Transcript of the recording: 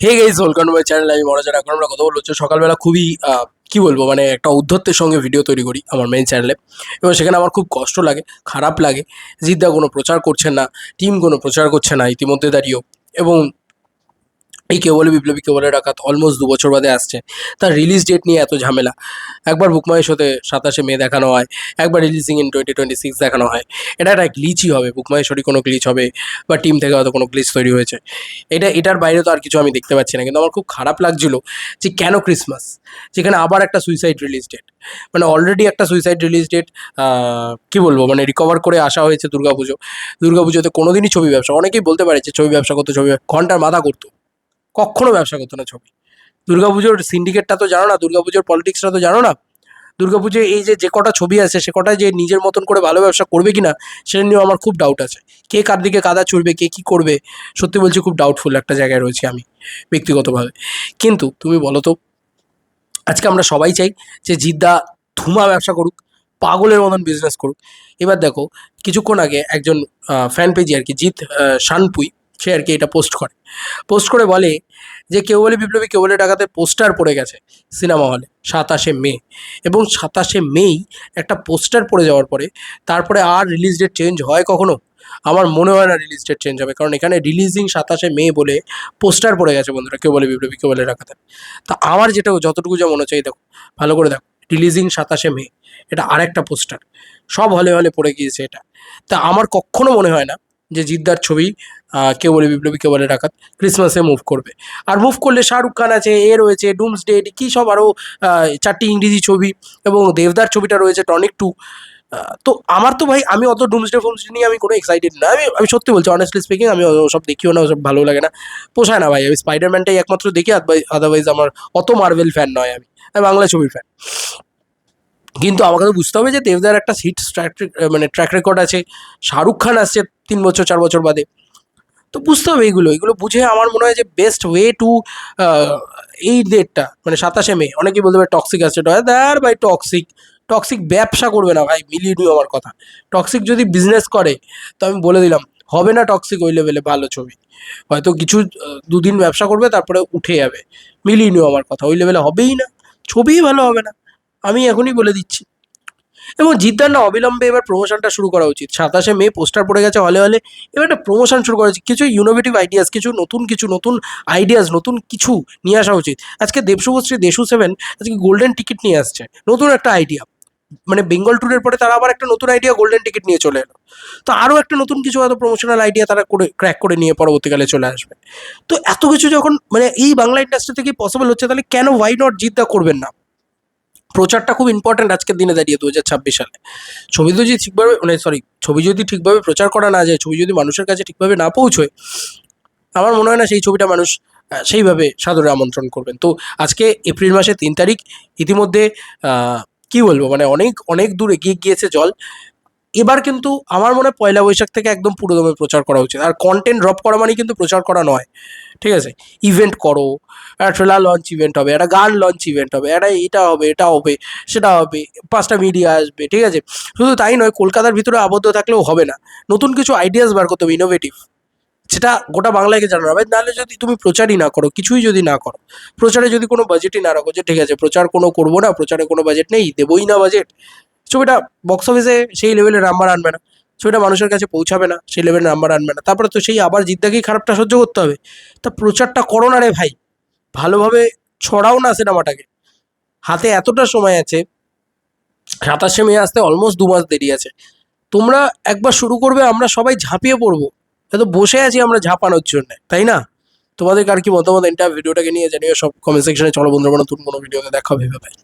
Hey guys, welcome to my channel. আমি মনোজার। এখন আমরা কথা বলছি সকালবেলা খুবই কি বলবো, মানে একটা ঔদ্ধত্যের সঙ্গে ভিডিও তৈরি করি আমার মেইন চ্যানেলে, এবং সেখানে আমার খুব কষ্ট লাগে, খারাপ লাগে। জিদ্দা কোনো প্রচার করছেন না, টিম কোনো প্রচার করছে না ইতিমধ্যে দাঁড়িয়েও। এবং এই কেবলে বিপ্লবী কেবলে ডাকাত অলমোস্ট 2 বছর বাদে আসছে। তার রিলিজ ডেট নিয়ে এত ঝামেলা। একবার বুকমাই শোতে 27শে মে দেখানো হয়, একবার রিলিজিং ইন 2026 দেখানো হয়। এটা একটা গ্লিচই হবে, বুকমাই শোরই কোনো গ্লিচ হবে, বা টিম থেকে হয়তো কোনো গ্লিচ তৈরি হয়েছে। এটার বাইরে তো আর কিছু আমি দেখতে পাচ্ছি না। কিন্তু আমার খুব খারাপ লাগছিল যে কেন ক্রিসমাস, যেখানে আবার একটা সুইসাইড রিলিজ ডেট, মানে অলরেডি একটা সুইসাইড রিলিজ ডেট কী বলবো, মানে রিকভার করে আসা হয়েছে দুর্গাপুজোতে কোনোদিনই ছবি ব্যবসা, অনেকেই বলতে পারে যে ছবি ব্যবসা করতো, ঘন্টার মাথা করতো, কখনো ব্যবসা করতো না ছবি। দুর্গাপুজোর সিন্ডিকেটটা তো জানো না, দুর্গাপুজোর পলিটিক্সটা তো জানো না। দুর্গাপুজোয় এই যে কটা ছবি আছে, সে কটায় যে নিজের মতন করে ভালো ব্যবসা করবে কিনা সেটা নিয়েও আমার খুব ডাউট আছে। কে কার দিকে কাদা ছুড়বে, কে কী করবে, সত্যি বলছি খুব ডাউটফুল একটা জায়গায় রয়েছি আমি ব্যক্তিগতভাবে। কিন্তু তুমি বলো তো, আজকে আমরা সবাই চাই যে জিদ্দা ধুমা ব্যবসা করুক, পাগলের মতন বিজনেস করুক। এবার দেখো, কিছুক্ষণ আগে একজন ফ্যান পেজি আর কি, জিৎ শানপুই, সে আর কি এটা পোস্ট করে বলে যে কেউ বলে বিপ্লবী, কেউ বলে ডাকাতের পোস্টার পড়ে গেছে সিনেমা হলে 27শে মে। এবং 27শে মেই একটা পোস্টার পড়ে যাওয়ার পরে তারপরে আর রিলিজ ডেট চেঞ্জ হয় কখনো? আমার মনে হয় না রিলিজ ডেট চেঞ্জ হবে, কারণ এখানে রিলিজিং 27শে মে বলে পোস্টার পড়ে গেছে বন্ধুরা, কেউ বলে বিপ্লবী, কেউ বলে ডাকাতের। তা আমার যেটা যতটুকু যা মনে হচ্ছে, এই দেখো ভালো করে দেখো, রিলিজিং 27শে মে, এটা আরেকটা পোস্টার, সব হলে হলে পড়ে গিয়েছে এটা। তা আমার কখনো মনে হয় না যে জিদ্দার ছবি কেউ বলে বিপ্লবী, কেউ বলে ডাকাত ক্রিসমাসে মুভ করবে। আর মুভ করলে শাহরুখ খান আছে, এ রয়েছে ডুমসডে, কী সব আরও 4টি ইংরেজি ছবি, এবং দেবদার ছবিটা রয়েছে টনিক 2। তো আমার তো ভাই, আমি অত ডুমসডে ফোমসডে নিয়ে আমি কোনো এক্সাইটেড না। আমি সত্যি বলছি, অনেস্টলি স্পিকিং, আমি ওসব দেখিও না, ওসব ভালো লাগে না, পোষায় না ভাই। আমি স্পাইডারম্যানটাই একমাত্র দেখি, আদারওয়াইজ আমার অত মার্ভেল ফ্যান নয় আমি বাংলা ছবির ফ্যান। কিন্তু আমাকে তো বুঝতে হবে যে দেবদার একটা হিট মানে ট্র্যাক রেকর্ড আছে, শাহরুখ খান আসছে 3 বছর 4 বছর বাদে। তো বুঝতে হবে এগুলো বুঝে আমার মনে হয় যে বেস্ট ওয়ে টু এই ডেটটা, মানে 27শে মে। অনেকেই বলতে পারে টক্সিক আসছে, দেয়ার ভাই, টক্সিক ব্যবসা করবে না ভাই, মিলিয়ে নিও আমার কথা। টক্সিক যদি বিজনেস করে, তো আমি বলে দিলাম, হবে না টক্সিক ওই লেভেলে ভালো ছবি। হয়তো কিছু 2 দিন ব্যবসা করবে, তারপরে উঠে যাবে। মিলিয়ে নিও আমার কথা, ওই লেভেলে হবেই না, ছবিই ভালো হবে না, আমি এখনই বলে দিচ্ছি। এবং জিদ্দার না অবিলম্বে এবার প্রমোশনটা শুরু করা উচিত। 27শে মে পোস্টার পড়ে গেছে হলে হলে, এবার একটা প্রমোশন শুরু করা উচিত। কিছু ইনোভেটিভ আইডিয়াস, কিছু নতুন আইডিয়াস, নতুন কিছু নিয়ে আসা উচিত। আজকে দেবশুভশ্রী দেশু 7 আজকে গোল্ডেন টিকিট নিয়ে আসছে, নতুন একটা আইডিয়া। মানে বেঙ্গল ট্যুরের পরে তারা আবার একটা নতুন আইডিয়া গোল্ডেন টিকিট নিয়ে চলে এলো। তো আরও একটা নতুন কিছু হয়তো প্রমোশনাল আইডিয়া তারা ক্র্যাক করে নিয়ে পরবর্তীকালে চলে আসবে। তো এত কিছু যখন মানে এই বাংলা ইন্ডাস্ট্রি থেকে পসিবল হচ্ছে, তাহলে কেন ওয়াই নট জিদ্দা করবেন না? প্রচারটা খুব ইম্পর্ট্যান্ট আজকের দিনে দাঁড়িয়ে 2026 সালে। ছবি যদি ঠিকভাবে প্রচার করা না যায়, ছবি যদি মানুষের কাছে ঠিকভাবে না পৌঁছয়, আমার মনে হয় না সেই ছবিটা মানুষ সেইভাবে সাদরে আমন্ত্রণ করবেন। তো আজকে এপ্রিল মাসের 3 তারিখ, ইতিমধ্যে কি বলবো, মানে অনেক অনেক দূর এগিয়ে গিয়েছে জল। এবার কিন্তু আমার মনে হয় 1লা বৈশাখ থেকে একদম পুরোদমে প্রচার করা উচিত। আর কন্টেন্ট ড্রপ করা মানে কিন্তু প্রচার করা নয়, ঠিক আছে? ইভেন্ট করো, একটা ট্রেলার লঞ্চ ইভেন্ট হবে, একটা গান লঞ্চ ইভেন্ট হবে, একটা এটা হবে, সেটা হবে, 5টা মিডিয়া আসবে, ঠিক আছে? শুধু তাই নয়, কলকাতার ভিতরে আবদ্ধ থাকলেও হবে না, নতুন কিছু আইডিয়াস বার করতে হবে, ইনোভেটিভ, সেটা গোটা বাংলাকে জানানো হবে। নাহলে যদি তুমি প্রচারই না করো, কিছুই যদি না করো, প্রচারে যদি কোনো বাজেটই না রাখো, যে ঠিক আছে প্রচার কোনো করবো না, প্রচারে কোনো বাজেট নেই, দেবোই না বাজেট, ছবিটা বক্স অফিসে সেই লেভেলের নাম্বার আনবে না, ছবিটা মানুষের কাছে পৌঁছাবে না, সেই লেভেলের নাম্বার আনবে না, তারপরে তো সেই আবার জিদ্দাকেই খারাপটা সহ্য করতে হবে। তা প্রচারটা করো না রে ভাই, ভালোভাবে ছড়াও না সিনেমাটাকে। হাতে এতটা সময় আছে, 27শে মে আসতে অলমোস্ট 2 মাস দেরি আছে। তোমরা একবার শুরু করবে, আমরা সবাই ঝাঁপিয়ে পড়বো। এত বসে আছি আমরা ঝাঁপানোর জন্য, তাই না? তোমাদের আর কি মতামত ভিডিওটাকে নিয়ে জানিও সব কমেন্ট সেকশনে। চলো বন্ধুরা, নতুন কোনো ভিডিওতে দেখা হবে, ভাই।